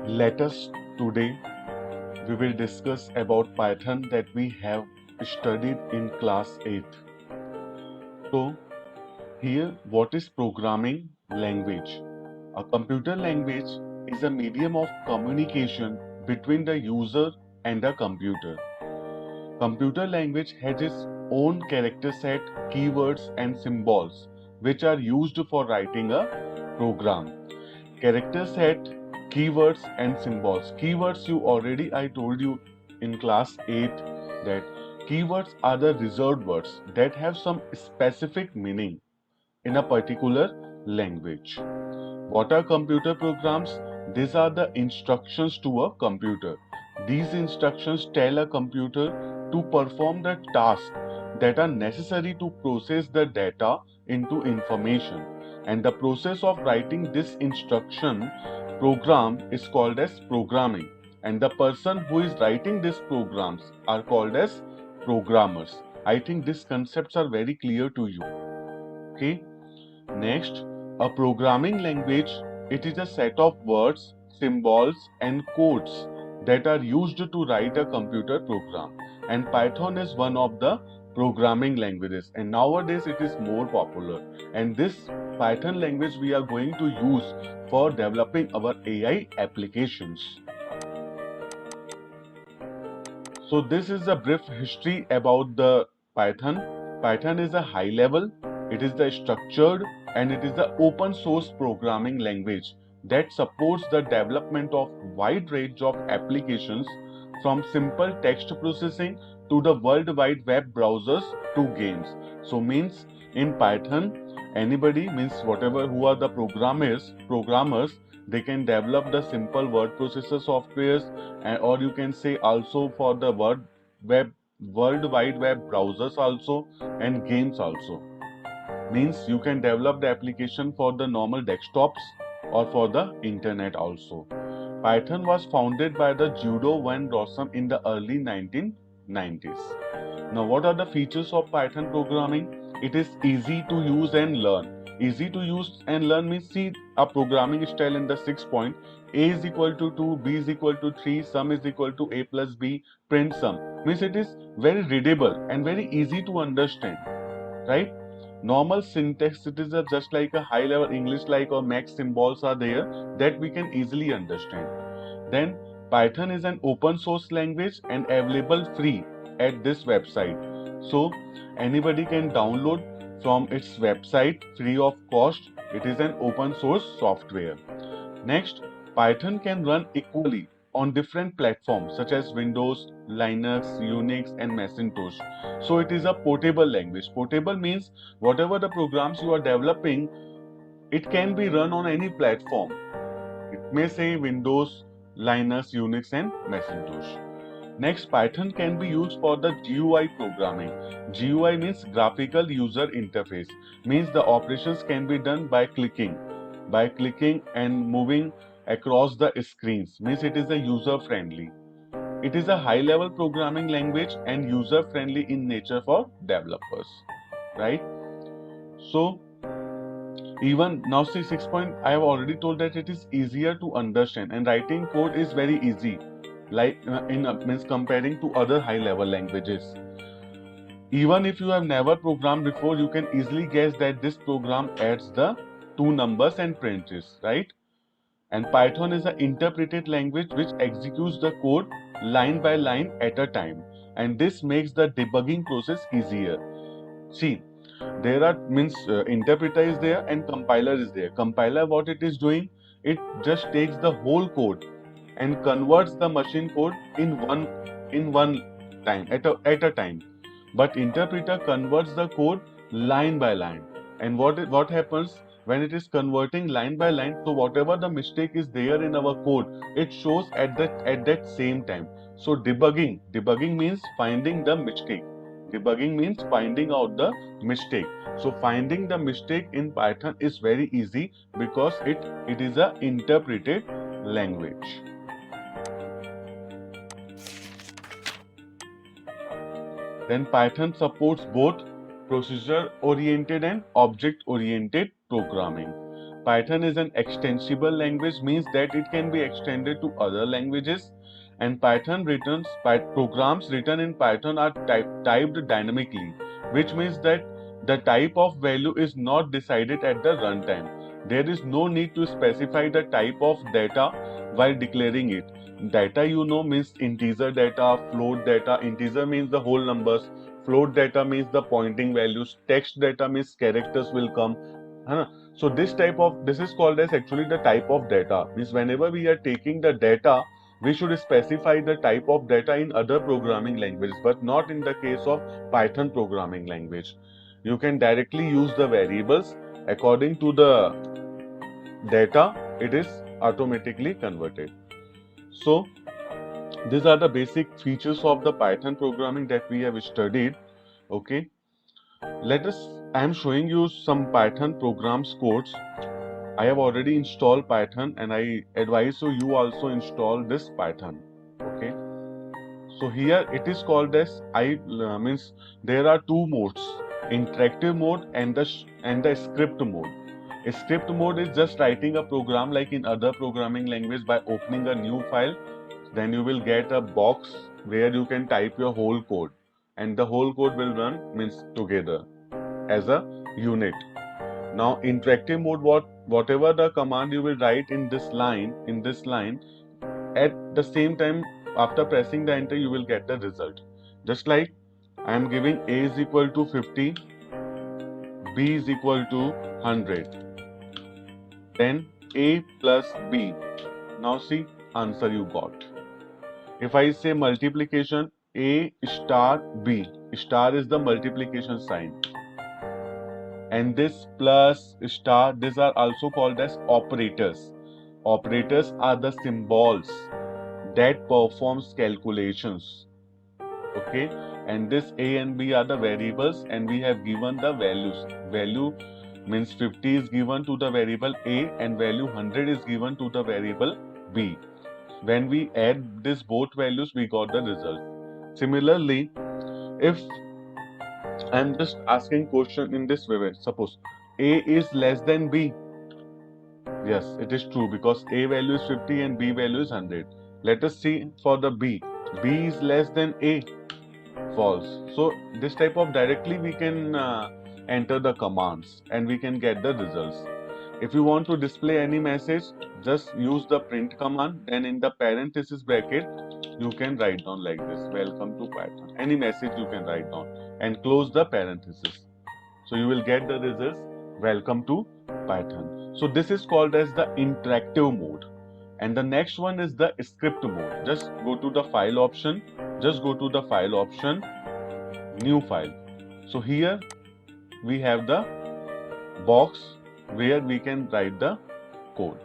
Let us today we will discuss about Python that we have studied in class 8. So here what is programming language? A computer language is a medium of communication between the user and the computer. Computer language has its own character set, keywords and symbols which are used for writing a program. Character set, keywords and symbols. Keywords you already I told you in class 8 that keywords are the reserved words that have some specific meaning in a particular language. What are computer programs? These are the instructions to a computer. These instructions tell a computer to perform the tasks that are necessary to process the data into information. And the process of writing this instruction program is called as programming. And the person who is writing these programs are called as programmers. I think these concepts are very clear to you. Okay. Next, a programming language, it is a set of words, symbols and codes that are used to write a computer program. And Python is one of the programming languages and nowadays it is more popular. And this Python language we are going to use for developing our AI applications. So this is a brief history about the Python. Python is a high level, it is the structured and it is the open source programming language that supports the development of wide range of applications from simple text processing to the World Wide Web browsers to games. So means in Python, anybody means whatever who are the programmers, they can develop the simple word processor softwares or you can say also for the world wide web browsers also and games also. Means you can develop the application for the normal desktops or for the internet also. Python was founded by the Judo van Rossum in the early 1990s. Now what are the features of Python programming? It is easy to use and learn. Easy to use and learn means see a programming style in the 6 point. A is equal to 2, B is equal to 3, sum is equal to A plus B, print sum. Means it is very readable and very easy to understand, right? Normal syntax, it is just like a high level English like or max symbols are there that we can easily understand. Then Python is an open source language and available free at this website. So anybody can download from its website free of cost. It is an open source software. Next, Python can run equally on different platforms such as Windows, Linux, Unix and Macintosh. So it is a portable language. Portable means whatever the programs you are developing, it can be run on any platform. It may say Windows, Linux, Unix and Macintosh. Next, Python can be used for the GUI programming. GUI means graphical user interface. Means the operations can be done by clicking and moving across the screens. Means it is a user friendly. It is a high level programming language and user friendly in nature for developers, right? So even now see 6 point, I have already told that it is easier to understand and writing code is very easy like means comparing to other high level languages. Even if you have never programmed before, you can easily guess that this program adds the two numbers and prints it, right? And Python is an interpreted language which executes the code line by line at a time, and this makes the debugging process easier. See, there are means interpreter is there and compiler is there. Compiler, what it is doing, it just takes the whole code and converts the machine code in one time at a time. But interpreter converts the code line by line. And what happens when it is converting line by line? So whatever the mistake is there in our code, it shows at that same time. So debugging means finding the mistake. Debugging means finding out the mistake. So finding the mistake in Python is very easy because it is a interpreted language. Then Python supports both procedure oriented and object oriented programming. Python is an extensible language, means that it can be extended to other languages. And programs written in Python are typed dynamically, which means that the type of value is not decided at the runtime. There is no need to specify the type of data while declaring it. Data, you know, means integer data, float data. Integer means the whole numbers. Float data means the pointing values. Text data means characters will come. है ना? So this is called as actually the type of data. Means whenever we are taking the data, we should specify the type of data in other programming languages, but not in the case of Python programming language. You can directly use the variables according to the data. It is automatically converted. So these are the basic features of the Python programming that we have studied. Okay, I am showing you some Python programs codes. I have already installed Python and I advise you also install this Python. Okay. So here it is called as means there are two modes, interactive mode and the script mode. A script mode is just writing a program like in other programming language by opening a new file. Then you will get a box where you can type your whole code, and the whole code will run means together as a unit. Now interactive mode, whatever the command you will write in this line, at the same time after pressing the enter you will get the result. Just like I am giving a is equal to 50, b is equal to 100, then a plus b. Now see answer you got. If I say multiplication, a star b, star is the multiplication sign, and this plus star, these are also called as operators. Operators are the symbols that performs calculations. Okay, and this a and b are the variables, and we have given the values. Value means 50 is given to the variable a and value 100 is given to the variable b. When we add these both values, we got the result. Similarly, if I am just asking question in this way, suppose a is less than b. Yes, it is true because a value is 50 and b value is 100. Let us see for the b. B is less than a. False. So this type of directly we can enter the commands and we can get the results. If you want to display any message, just use the print command. Then in the parenthesis bracket, you can write down like this: "Welcome to Python." Any message you can write down and close the parenthesis. So you will get the results. Welcome to Python. So this is called as the interactive mode. And the next one is the script mode. Just go to the file option. Just go to the file option, new file. So here we have the box where we can write the code.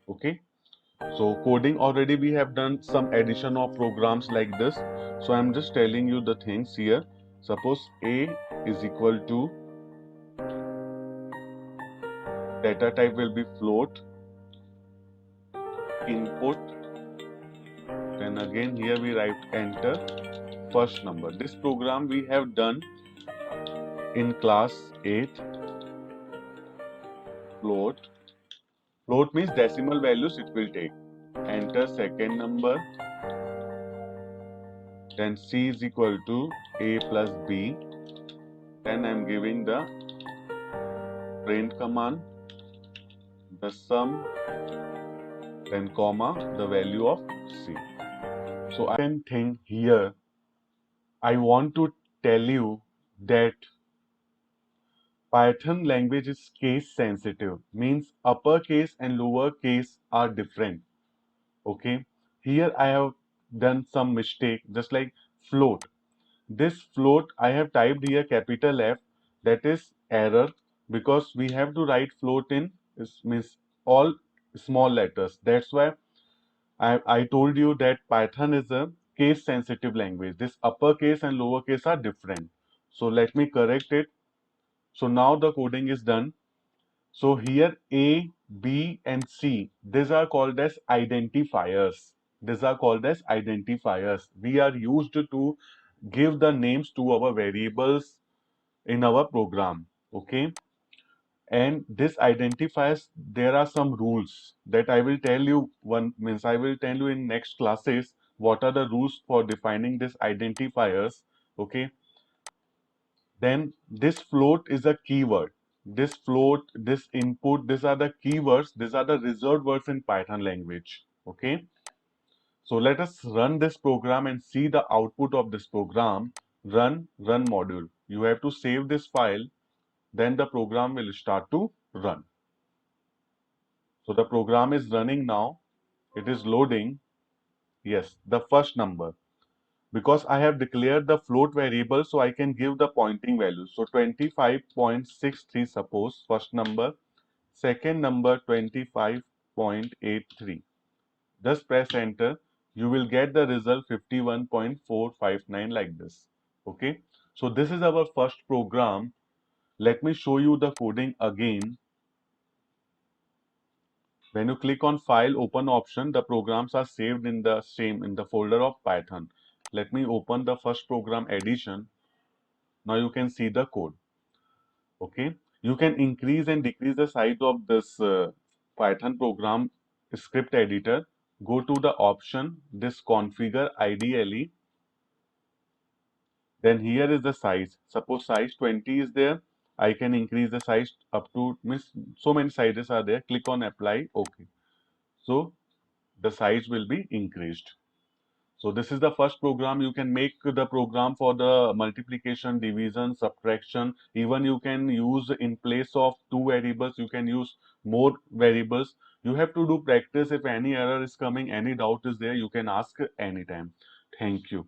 Okay. So coding already we have done some addition of programs like this. So I'm just telling you the things here. Suppose a is equal to data type will be float, input, then again here we write enter first number. This program we have done in class 8. Float. Float means decimal values it will take. Enter second number. Then c is equal to a plus b. Then I am giving the print command, the sum, then comma, the value of c. So I can think here, I want to tell you that Python language is case sensitive, means uppercase and lowercase are different. Okay, here I have done some mistake, just like float. This float I have typed here capital F, that is error, because we have to write float in means all small letters. That's why I told you that Python is a case sensitive language. This uppercase and lowercase are different. So let me correct it. So now the coding is done. So here A, B and C, these are called as identifiers. These are called as identifiers. We are used to give the names to our variables in our program. Okay. and this identifies, there are some rules that I will tell you, one means I will tell you in next classes what are the rules for defining this identifiers. Okay, then this float is a keyword. This float, this input, these are the keywords, these are the reserved words in Python language. Okay, so let us run this program and see the output of this program. Run module. You have to save this file, then the program will start to run. So the program is running now. It is loading. Yes, the first number. Because I have declared the float variable, so I can give the pointing value. So 25.63, suppose, first number. Second number 25.83. Just press enter. You will get the result 51.459 like this. Okay. So this is our first program. Let me show you the coding again. When you click on File, Open option, the programs are saved in the folder of Python. Let me open the first program, addition. Now you can see the code. Okay, you can increase and decrease the size of this Python program script editor. Go to the option, this configure IDLE. Then here is the size. Suppose size 20 is there. I can increase the size up to, means so many sizes are there. Click on apply. Okay. So the size will be increased. So this is the first program. You can make the program for the multiplication, division, subtraction. Even you can use, in place of two variables, you can use more variables. You have to do practice. If any error is coming, any doubt is there, you can ask anytime. Thank you.